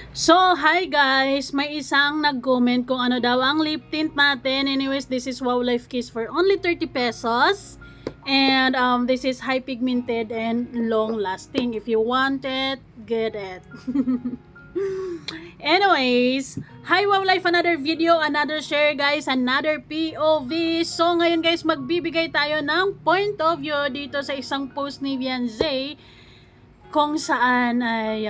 So, hi guys! May isang nag-comment kung ano daw ang lip tint natin. Anyways, this is Wow Life Kiss for only 30 pesos. And this is high pigmented and long lasting. If you want it, get it. Anyways, hi Wow Life, another video, another share guys, another POV. So ngayon guys, magbibigay tayo ng point of view dito sa isang post ni Vianze kung saan ay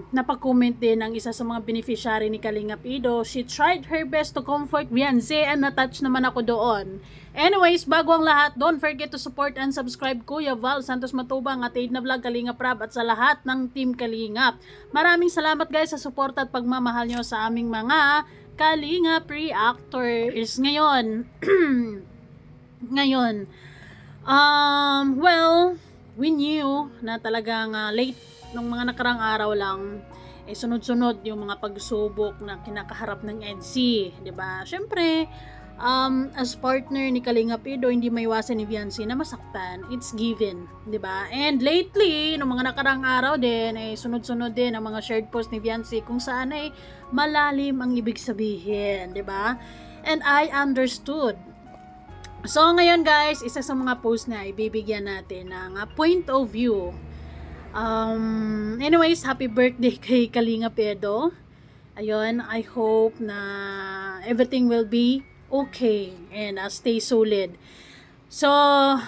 napag-comment din ang isa sa mga beneficiary ni Kalingap Ido. She tried her best to comfort Vianze and na-touch naman ako doon. Anyways, bago ang lahat, don't forget to support and subscribe Kuya Val Santos Matubang at Aid na Vlog, Kalingap Rab at sa lahat ng Team Kalingap. Maraming salamat guys sa support at pagmamahal nyo sa aming mga Kalingap reactors. Ngayon, well, we knew na talagang late nung mga nakarang araw lang sunod-sunod yung mga pagsubok na kinakaharap ng EDSI, 'di ba? Syempre, as partner ni Kalingap Ido, hindi maiwasan ni Vianze na masaktan. It's given, 'di ba? And lately, nung mga nakarang araw din sunod-sunod din ang mga shared post ni Vianze kung saan ay malalim ang ibig sabihin, 'di ba? And I understood. So, ngayon guys, isa sa mga post na ibibigyan natin ng point of view. Anyways, happy birthday kay Kalingap Ido. Ayun, I hope na everything will be okay and stay solid. So,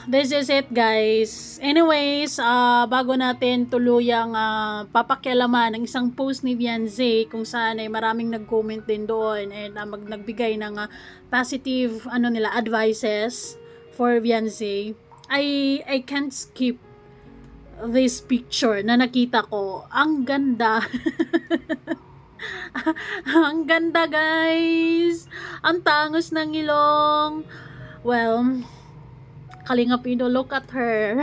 this is it guys. Anyways, bago natin tuluyang papakialaman ng isang post ni Vianze kung saan ay maraming nag-comment din doon and nagbigay ng positive advices for Vianze, I can't skip this picture na nakita ko. Ang ganda. Ang ganda guys. Ang tangos ng ilong. Well, Kalingap Ido, look at her.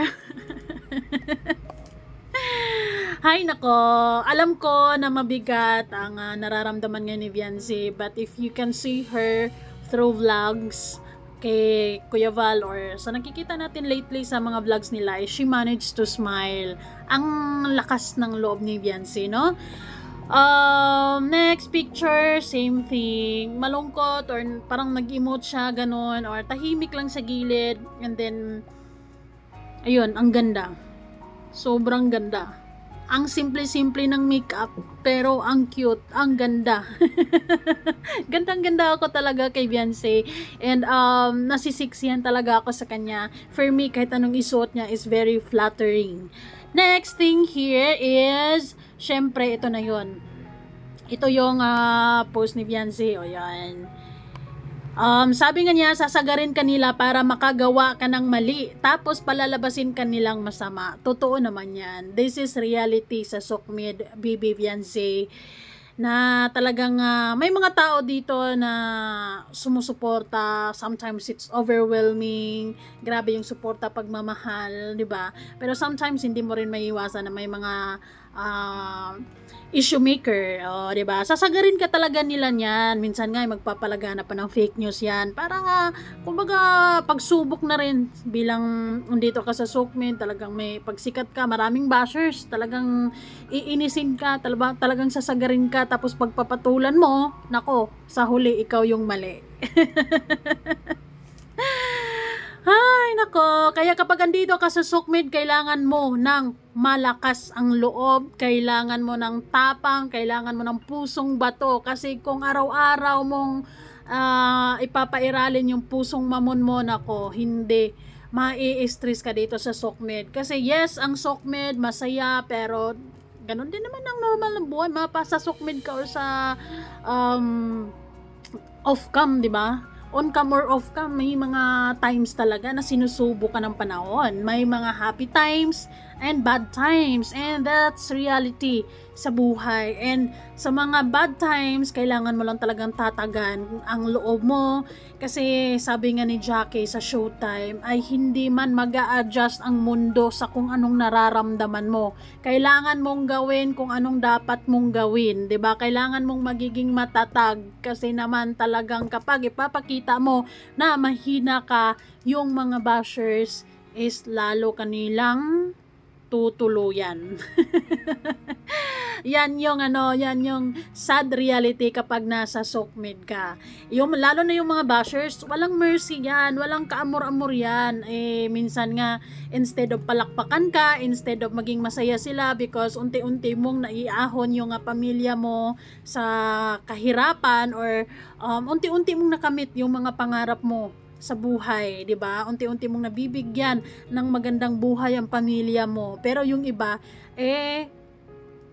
Hay nako, alam ko na mabigat ang nararamdaman ngayon ni Vianze, but if you can see her through vlogs kay Kuya Val or sa nakikita natin lately sa mga vlogs nila, she managed to smile. Ang lakas ng loob ni Vianze, no? Next picture, same thing. Malungkot or parang nag-emote siya, ganun, or tahimik lang sa gilid. And then, ayun, ang ganda. Sobrang ganda. Ang simple-simple ng makeup, pero ang cute, ang ganda. Gandang-ganda ako talaga kay Vianze. And nasisiksihan talaga ako sa kanya. For me, kahit anong isuot niya is very flattering. Next thing here is, syempre, ito na yun. Ito yung post ni Vianze. O yan. Sabi nga niya, sasagarin kanila para makagawa ka ng mali. Tapos palalabasin kanilang masama. Totoo naman yan. This is reality sa Sukmid, Bibi Vianze. Na talagang may mga tao dito na sumusuporta. Sometimes it's overwhelming. Grabe yung suporta, pagmamahal, 'di ba? Pero sometimes hindi mo rin maiiwasan na may mga issue maker, 'di ba? Sasagarin ka talaga nila niyan. Minsan nga magpapalagana pa ng fake news 'yan. Para kumbaga pagsubok na rin bilang dito ka sa Sukmid, talagang may pagsikat ka, maraming bashers, talagang iinisin ka, talagang sasagarin ka, tapos pagpapatulan mo, nako, sa huli ikaw yung mali. Ay, nako. Kaya kapag andito ka sa Sukmid, kailangan mo ng malakas ang loob, kailangan mo ng tapang, kailangan mo ng pusong bato. Kasi kung araw-araw mong ipapairalin yung pusong mamon mo, nako, hindi. Mai-stress ka dito sa Sukmid. Kasi yes, ang Sukmid, masaya, pero ganun din naman ang normal na buhay. Mapasa Sukmid ka or sa off-cam, di ba? On-cam or off-cam, may mga times talaga na sinusubo ka ng panahon. May mga happy times and bad times. And that's reality sa buhay. And sa mga bad times, kailangan mo lang talagang tatagan ang loob mo. Kasi sabi nga ni Jackie sa Showtime, ay hindi man mag-a-adjust ang mundo sa kung anong nararamdaman mo. Kailangan mong gawin kung anong dapat mong gawin. 'Di ba? Kailangan mong magiging matatag. Kasi naman talagang kapag ipapakita mo na mahina ka, yung mga bashers is lalo kanilang tutuluyan. Yan yung yan yung sad reality kapag nasa sokmed ka. Yung lalo na yung mga bashers, walang mercy yan, walang kaamor-amor yan. Minsan nga instead of palakpakan ka, instead of maging masaya sila because unti-unti mong naiahon yung pamilya mo sa kahirapan or unti-unti mong nakamit yung mga pangarap mo sa buhay, 'di ba? Unti-unti mong nabibigyan ng magandang buhay ang pamilya mo. Pero yung iba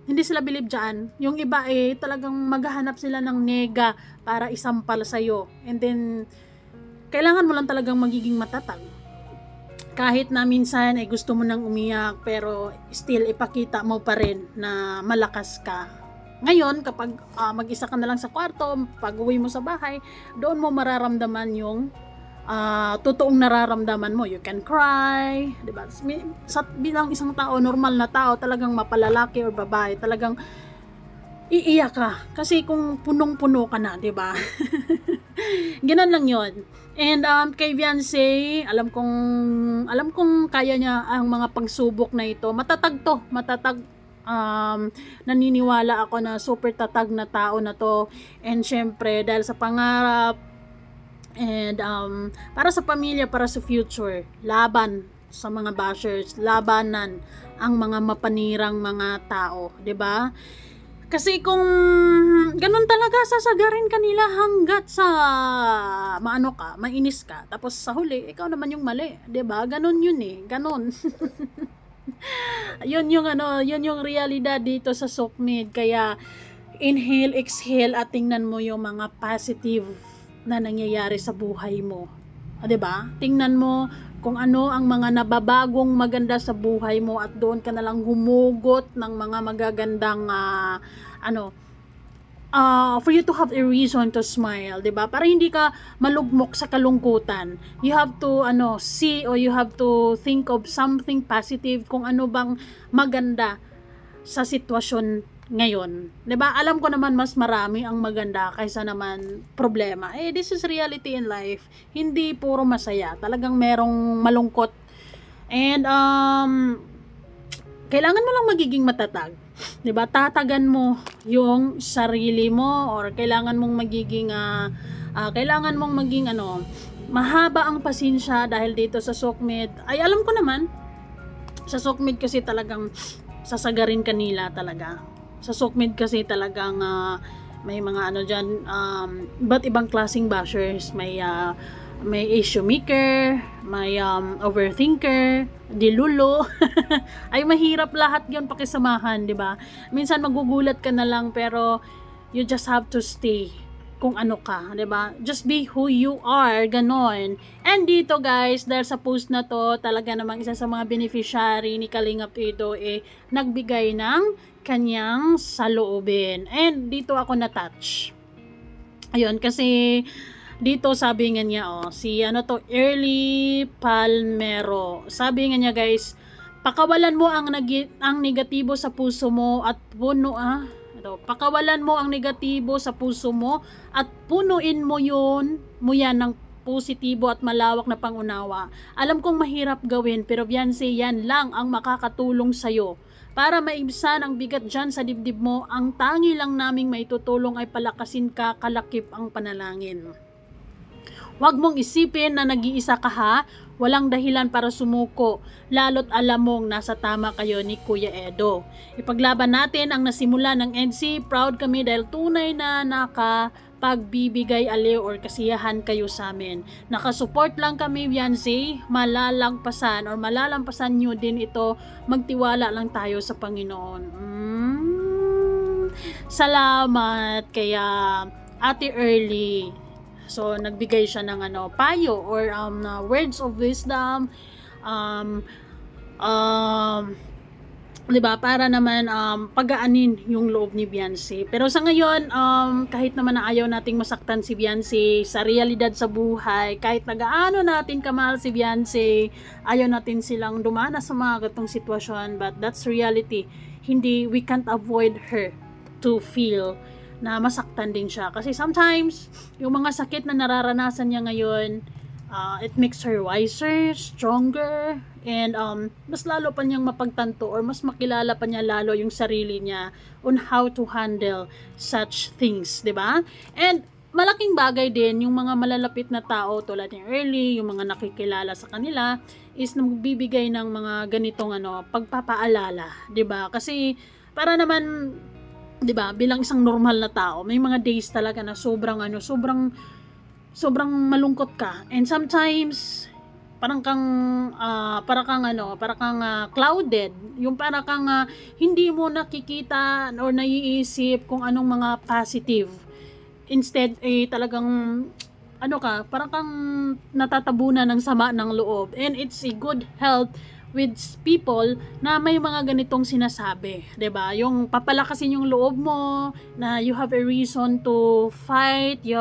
hindi sila believe dyan. Yung iba talagang maghahanap sila ng nega para isampal sa'yo. And then, kailangan mo lang talagang magiging matatag. Kahit na minsan gusto mo nang umiyak, pero still ipakita mo pa rin na malakas ka. Ngayon, kapag mag-isa ka na lang sa kwarto, pag uwi mo sa bahay, doon mo mararamdaman yung totoong nararamdaman mo. You can cry, diba? Bilang isang tao, normal na tao, talagang mapalalaki or babae, talagang iiyak ka. Kasi kung punong-puno ka na, diba? Ganun lang yon. And kay Beyonce, alam kong kaya niya ang mga pagsubok na ito. Matatag to, matatag. Naniniwala ako na super tatag na tao na to. And syempre, dahil sa pangarap, and para sa pamilya, para sa future, laban sa mga bashers, labanan ang mga mapanirang mga tao, 'di ba? Kasi kung ganun talaga, sasagarin kanila hanggat sa mainis ka, tapos sa huli ikaw naman yung mali, 'di ba? Ganun yun ganun. yun yung realidad dito sa sokmed. Kaya inhale, exhale at tingnan mo yung mga positive na nangyayari sa buhay mo. 'Di ba? Tingnan mo kung ano ang mga nababagong maganda sa buhay mo at doon ka na lang humugot ng mga magagandang for you to have a reason to smile, 'di ba? Para hindi ka malugmok sa kalungkutan. You have to see, or you have to think of something positive, kung ano bang maganda sa sitwasyon ngayon. 'Di ba? Alam ko naman mas marami ang maganda kaysa naman problema. This is reality in life. Hindi puro masaya. Talagang merong malungkot. And kailangan mo lang magiging matatag. 'Di ba? Tatagan mo yung sarili mo, or kailangan mong magiging mahaba ang pasensya dahil dito sa sokmed. Ay, alam ko naman sa sokmed kasi talagang sasagarin kanila talaga. Sa sokmed kasi talagang may mga dyan, iba't ibang klaseng bashers. May issue maker, may overthinker, dilulo. Ay, mahirap lahat yun pakisamahan, di ba? Minsan magugulat ka na lang, pero you just have to stay kung ano ka, 'di ba? Just be who you are, ganon. And dito guys, dahil sa post na to, talaga namang isa sa mga beneficiary ni Kalingap Edo nagbigay ng kanyang saloobin. And dito ako na-touch. Ayun, kasi dito sabi nga niya, si Early Palmero. Sabi nga niya guys, pakawalan mo ang negatibo sa puso mo at pakawalan mo ang negatibo sa puso mo at punuin mo yan ng positibo at malawak na pangunawa. Alam kong mahirap gawin, pero Beyonce, yan lang ang makakatulong sa'yo. Para maibsan ang bigat dyan sa dibdib mo, ang tangi lang naming maitutulong ay palakasin ka, kalakip ang panalangin. Huwag mong isipin na nag-iisa ka ha, walang dahilan para sumuko, lalo't alam mong nasa tama kayo ni Kuya Edo. Ipaglaban natin ang nasimula ng EDSI, proud kami dahil tunay na nakapagbibigay aliw or kasiyahan kayo sa amin. Nakasupport lang kami, Beyonce, malalampasan nyo din ito, magtiwala lang tayo sa Panginoon. Salamat kaya Ate Early. So, nagbigay siya ng payo or words of wisdom, diba, para naman pagaanin yung loob ni Beyonce. Pero sa ngayon, kahit naman na ayaw nating masaktan si Beyonce sa realidad sa buhay, kahit nagaano natin kamahal si Beyonce, ayaw natin silang dumana sa mga gatong sitwasyon, but that's reality. We can't avoid her to feel na masaktan din siya. Kasi sometimes, yung mga sakit na nararanasan niya ngayon, it makes her wiser, stronger, and mas lalo pa niyang mapagtanto or mas makilala pa niya lalo yung sarili niya on how to handle such things, 'di ba? And malaking bagay din yung mga malalapit na tao tulad ni Early, yung mga nakikilala sa kanila is nagbibigay ng mga ganitong pagpapaalala, 'di ba? Kasi para naman, 'di ba, bilang isang normal na tao, may mga days talaga na sobrang sobrang malungkot ka. And sometimes parang kang clouded, yung parang kang hindi mo nakikita or naiisip kung anong mga positive. Instead talagang parang kang natatabunan ng sama ng loob. And it's a good health with people na may mga ganitong sinasabi, 'di ba? Yung papalakasin yung loob mo na you have a reason to fight, you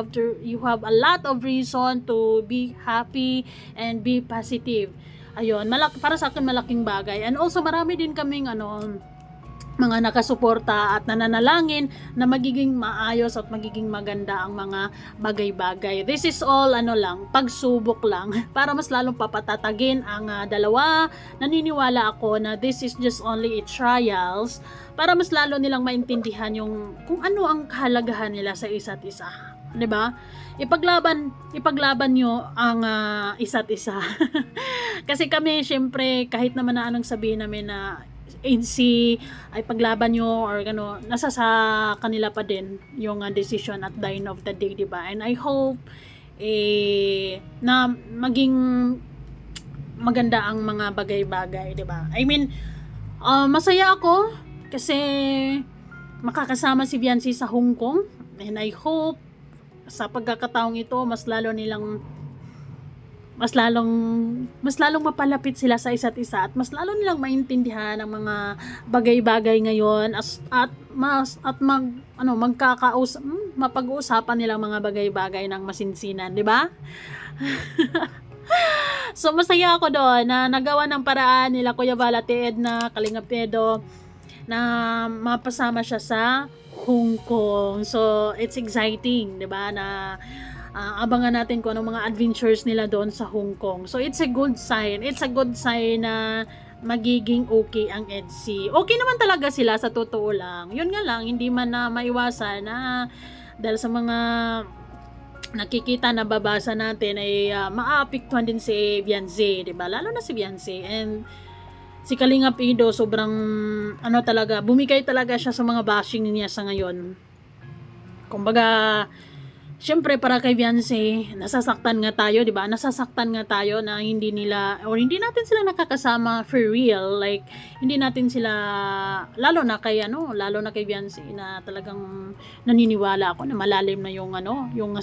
have a lot of reason to be happy and be positive. Ayun, para sa akin malaking bagay. And also marami din kaming mga nakasuporta at nananalangin na magiging maayos at magiging maganda ang mga bagay-bagay. This is all pagsubok lang para mas lalong papatatagin ang dalawa. Naniniwala ako na this is just only a trials para mas lalo nilang maintindihan yung kung ano ang kahalagahan nila sa isa't isa. 'Di ba? Ipaglaban nyo ang isa't isa. Kasi kami syempre kahit naman na anong sabihin namin na agency ay paglaban nyo or nasa sa kanila pa din yung decision at the end of the day, diba? And I hope na maging maganda ang mga bagay-bagay, diba? I mean, masaya ako kasi makakasama si Viancy sa Hong Kong, and I hope sa pagkakataong ito mas lalong mapalapit sila sa isa't isa at mas lalo nilang maintindihan ang mga bagay-bagay ngayon mapag-uusapan nilang mga bagay-bagay ng masinsinan, 'di ba? So masaya ako doon na nagawa ng paraan nila Kuya Val, Ate Edna, Kalingap Edo na mapasama siya sa Hong Kong. So it's exciting, 'di ba, na abangan natin kung anong mga adventures nila doon sa Hong Kong. So it's a good sign. It's a good sign na magiging okay ang EDC. Okay naman talaga sila sa totoo lang. Yun nga lang, hindi man na maiwasan na dahil sa mga nakikita na babasa natin ay maaapektuhan din si Viancy, 'di ba? Lalo na si Viancy. And si Kalingap Edo sobrang talaga, bumigay talaga siya sa mga bashing niya sa ngayon. Kumbaga, syempre para kay Viancy, nasasaktan nga tayo, 'di ba? Nasasaktan nga tayo na hindi natin sila nakakasama for real. Like hindi natin sila lalo na kay Viancy na talagang naniniwala ako na malalim na yung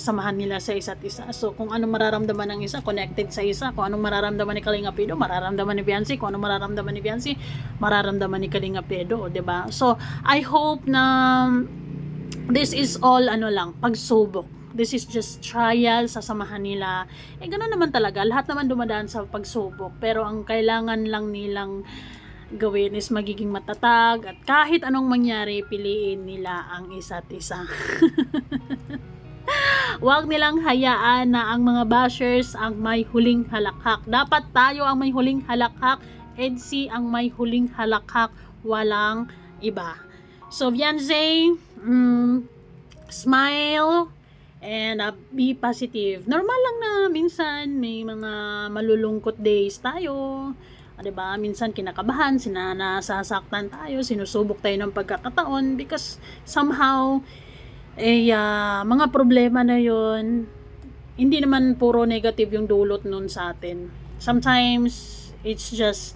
samahan nila sa isa't isa. So kung anong mararamdaman ng isa, connected sa isa. Kung anong mararamdaman ni Kalingap Edo, mararamdaman ni Viancy. Kung anong mararamdaman ni Viancy, mararamdaman ni Kalingap Edo, 'di ba? So I hope na this is all pagsubok. This is just trial sa samahan nila. Gano'n naman talaga. Lahat naman dumadaan sa pagsubok. Pero ang kailangan lang nilang gawin is magiging matatag. At kahit anong mangyari, piliin nila ang isa't isa. Huwag nilang hayaan na ang mga bashers ang may huling halakhak. Dapat tayo ang may huling halakhak. EDC ang may huling halakhak. Walang iba. So, Viancy, smile and be positive. Normal lang na minsan may mga malulungkot days tayo. 'Di ba? Minsan kinakabahan, nasasaktan tayo, sinusubok tayo ng pagkakataon because somehow mga problema na 'yon, hindi naman puro negative yung dulot nun sa atin. Sometimes it's just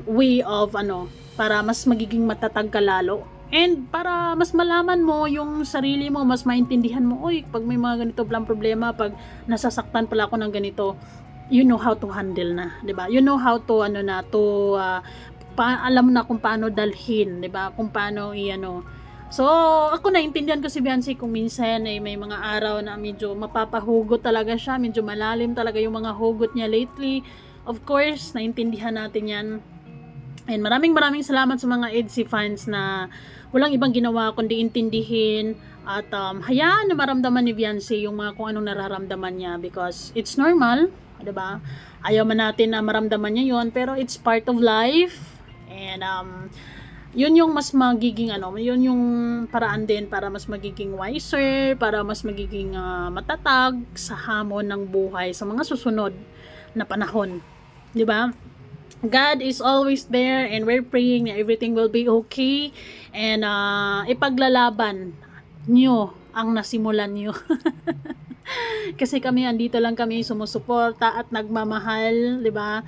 way of para mas magiging matatag ka lalo. And para mas malaman mo yung sarili mo, mas maintindihan mo, pag may mga ganito lang problema, pag nasasaktan pala ako ng ganito, you know how to handle na, 'di ba? You know how to alam na kung paano dalhin, 'di ba? Kung paano So, ako naintindihan ko si Viancy kung minsan may mga araw na medyo mapapahugot talaga siya, medyo malalim talaga yung mga hugot niya lately. Of course, naintindihan natin 'yan. And maraming salamat sa mga EDC fans na walang ibang ginawa kundi intindihin at hayaan na maramdaman ni Viancy yung kung anong nararamdaman niya because it's normal. 'Diba? Ayaw man natin na maramdaman niya yon, pero it's part of life. And yun yung mas magiging yun yung paraan din para mas magiging wiser, para mas magiging matatag sa hamon ng buhay sa mga susunod na panahon. 'Di ba? God is always there, and we're praying na everything will be okay, and ipaglalaban nyo ang nasimulan nyo. Kasi kami, andito lang kami sumusuporta at nagmamahal, 'di ba?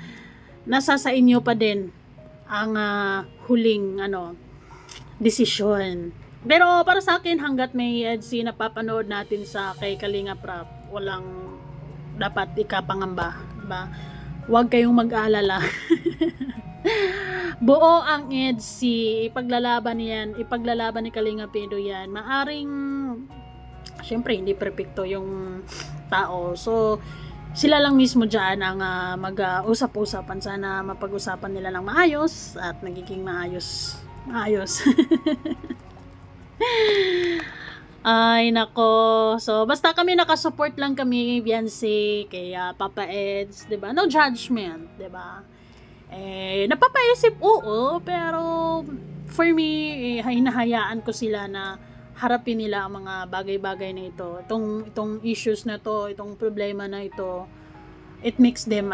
Nasa sa inyo pa din ang huling desisyon. Pero para sa akin, hanggat may EDC na papanood natin sa kay Kalinga Prab, walang dapat ikapangamba, 'di ba? Huwag kayong mag-alala. Buo ang EDC, ipaglalaban ni Kalinga Pedro yan. Maaring, syempre hindi perfecto yung tao, so sila lang mismo dyan ang mag-usap-usapan. Sana mapag-usapan nila ng maayos at nagiging maayos. Ay nako, so basta kami nakasupport lang kami, Beyonce, kay Papa Eds, 'di ba? No judgment, 'di ba? Napapaisip, oo, pero for me, hinahayaan ko sila na harapin nila ang mga bagay-bagay na ito. Itong issues na to, itong problema na ito, it makes them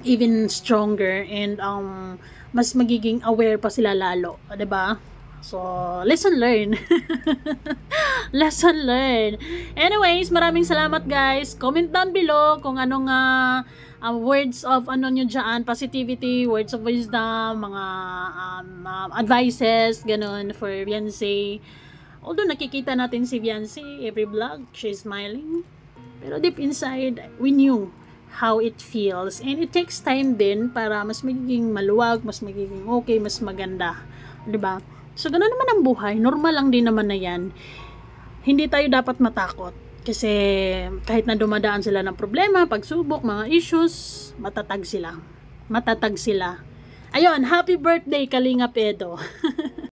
even stronger, and mas magiging aware pa sila lalo, 'di ba? So, lesson learned. Lesson learned. Anyways, maraming salamat guys. Comment down below kung anong words of nyo dyan, positivity, words of wisdom, mga advices, ganun, for Beyonce. Although nakikita natin si Beyonce, every vlog, she's smiling. Pero deep inside, we knew how it feels. And it takes time din para mas magiging maluwag, mas magiging okay, mas maganda. 'Di ba? So, gano'n naman ang buhay. Normal lang din naman na yan. Hindi tayo dapat matakot. Kasi kahit na dumadaan sila ng problema, pagsubok, mga issues, matatag sila. Matatag sila. Ayun, happy birthday, Kalinga Pedro.